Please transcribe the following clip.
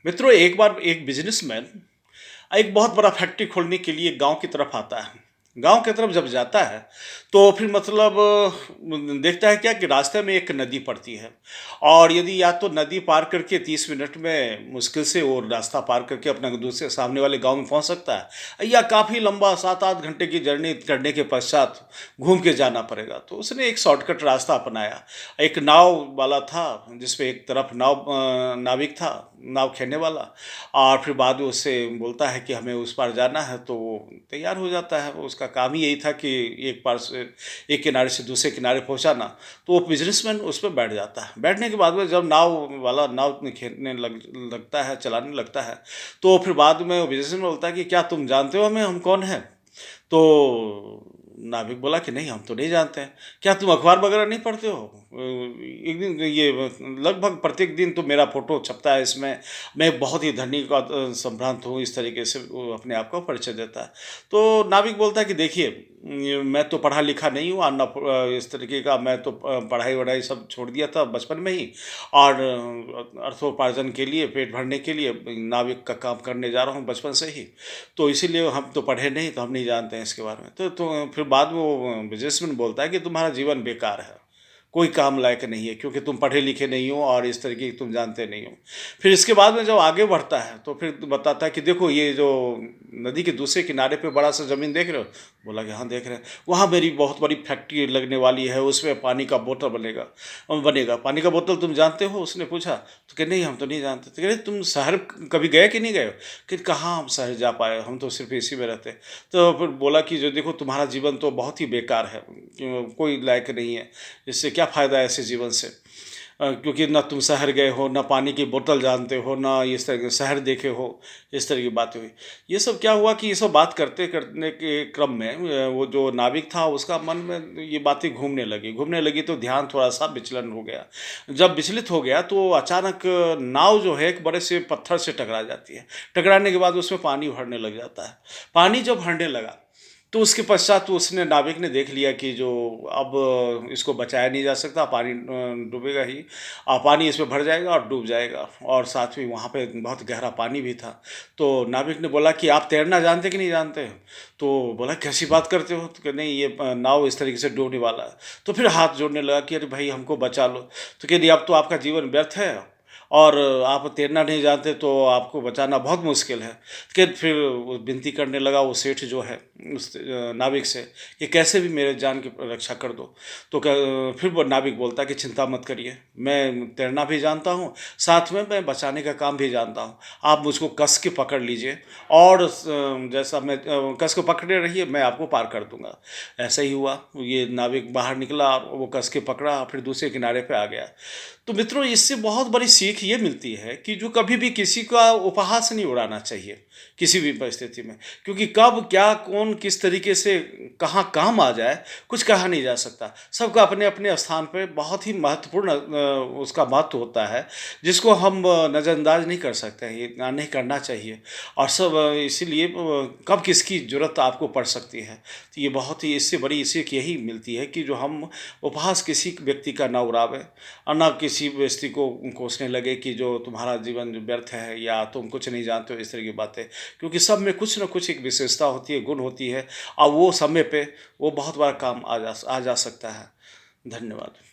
मित्रों, एक बार एक बिजनेसमैन एक बहुत बड़ा फैक्ट्री खोलने के लिए गांव की तरफ आता है। गांव की तरफ जब जाता है तो फिर मतलब देखता है क्या कि रास्ते में एक नदी पड़ती है। और यदि या तो नदी पार करके 30 मिनट में मुश्किल से वो रास्ता पार करके अपना दूसरे सामने वाले गांव में पहुंच सकता है, या काफ़ी लंबा 7-8 घंटे की जर्नी करने के पश्चात घूम के जाना पड़ेगा। तो उसने एक शॉर्टकट रास्ता अपनाया। एक नाव वाला था जिसपे एक तरफ नाविक था, नाव खेलने वाला। और फिर बाद में उससे बोलता है कि हमें उस पार जाना है, तो वो तैयार हो जाता है। वो उसका काम ही यही था कि एक पार से एक किनारे से दूसरे किनारे पहुंचाना। तो वो बिजनेसमैन उस पर बैठ जाता है। बैठने के बाद में जब नाव में खेलने लगता है, चलाने लगता है, तो फिर बाद में वो बिजनेसमैन बोलता है कि क्या तुम जानते हो हमें, हम कौन हैं? तो नाविक बोला कि नहीं, हम तो नहीं जानते हैं। क्या तुम अखबार वगैरह नहीं पढ़ते हो? एक दिन ये लगभग प्रत्येक दिन तो मेरा फोटो छपता है इसमें। मैं बहुत ही धनी का संभ्रांत हूँ, इस तरीके से वो अपने आप का परिचय देता है। तो नाविक बोलता है कि देखिए, मैं तो पढ़ा लिखा नहीं हूँ, और ना इस तरीके का, मैं तो पढ़ाई वढ़ाई सब छोड़ दिया था बचपन में ही। और अर्थोपार्जन के लिए, पेट भरने के लिए नाविक का काम करने जा रहा हूँ बचपन से ही। तो इसीलिए हम तो पढ़े नहीं, तो हम नहीं जानते हैं इसके बारे में। तो फिर बाद में वो बिजनेसमैन बोलता है कि तुम्हारा जीवन बेकार है, कोई काम लायक नहीं है, क्योंकि तुम पढ़े लिखे नहीं हो और इस तरीके की तुम जानते नहीं हो। फिर इसके बाद में जब आगे बढ़ता है तो फिर बताता है कि देखो, ये जो नदी के दूसरे किनारे पे बड़ा सा ज़मीन देख रहे हो? बोला कि हाँ देख रहे हैं। वहाँ मेरी बहुत बड़ी फैक्ट्री लगने वाली है, उसमें पानी का बोतल बनेगा। पानी का बोतल तुम जानते हो? उसने पूछा। तो कह नहीं, हम तो नहीं जानते। तो कह रहे तुम शहर कभी गए कि नहीं गए हो? कि कहाँ हम शहर जा पाए, हम तो सिर्फ इसी में रहते हैं। तो फिर बोला कि जो देखो, तुम्हारा जीवन तो बहुत ही बेकार है, कोई लायक नहीं है। इससे क्या फ़ायदा है ऐसे जीवन से? क्योंकि ना तुम शहर गए हो, ना पानी की बोतल जानते हो, ना इस तरह के शहर देखे हो। इस तरह की बातें हुई। ये सब क्या हुआ कि ये सब बात करते करने के क्रम में वो जो नाविक था उसका मन में ये बातें घूमने लगी तो ध्यान थोड़ा सा विचलन हो गया। जब विचलित हो गया तो अचानक नाव जो है एक बड़े से पत्थर से टकरा जाती है। टकराने के बाद उसमें पानी भरने लग जाता है। पानी जब भरने लगा तो उसके पश्चात तो उसने नाविक ने देख लिया कि जो अब इसको बचाया नहीं जा सकता, पानी डूबेगा ही। पानी इसमें भर जाएगा और डूब जाएगा, और साथ में वहाँ पे बहुत गहरा पानी भी था। तो नाविक ने बोला कि आप तैरना जानते कि नहीं जानते? तो बोला कैसी बात करते हो? तो कि नहीं, ये नाव इस तरीके से डूबने वाला है। तो फिर हाथ जोड़ने लगा कि अरे भाई, हमको बचा लो। तो कह दिया, अब तो आपका जीवन व्यर्थ है, और आप तैरना नहीं जानते तो आपको बचाना बहुत मुश्किल है। कि फिर वो विनती करने लगा वो सेठ जो है उस नाविक से, कि कैसे भी मेरे जान की रक्षा कर दो। तो फिर वो नाविक बोलता है कि चिंता मत करिए, मैं तैरना भी जानता हूँ, साथ में मैं बचाने का काम भी जानता हूँ। आप मुझको कस के पकड़ लीजिए, और जैसा मैं कस के पकड़े रहिए, मैं आपको पार कर दूंगा। ऐसा ही हुआ। ये नाविक बाहर निकला, वो कस के पकड़ा, फिर दूसरे किनारे पे आ गया। तो मित्रों, इससे बहुत बड़ी सीख ये मिलती है कि जो कभी भी किसी का उपहास नहीं उड़ाना चाहिए किसी भी परिस्थिति में। क्योंकि कब क्या कौन किस तरीके से कहाँ काम आ जाए, कुछ कहा नहीं जा सकता। सबका अपने अपने स्थान पे बहुत ही महत्वपूर्ण उसका महत्व होता है, जिसको हम नज़रअंदाज नहीं कर सकते हैं, ये नहीं करना चाहिए। और सब इसीलिए कब किसकी ज़रूरत आपको पड़ सकती है। तो ये बहुत ही, इससे बड़ी सीख यही मिलती है कि जो हम उपहास किसी व्यक्ति का ना उड़ावें, और ना किसी व्यक्ति को कोसने लगे कि जो तुम्हारा जीवन व्यर्थ है, या तुम कुछ नहीं जानते हो, इस तरह की बातें। क्योंकि सब में कुछ ना कुछ एक विशेषता होती है, गुण होती है, और वो समय पे वो बहुत बड़ा काम आ जा सकता है। धन्यवाद।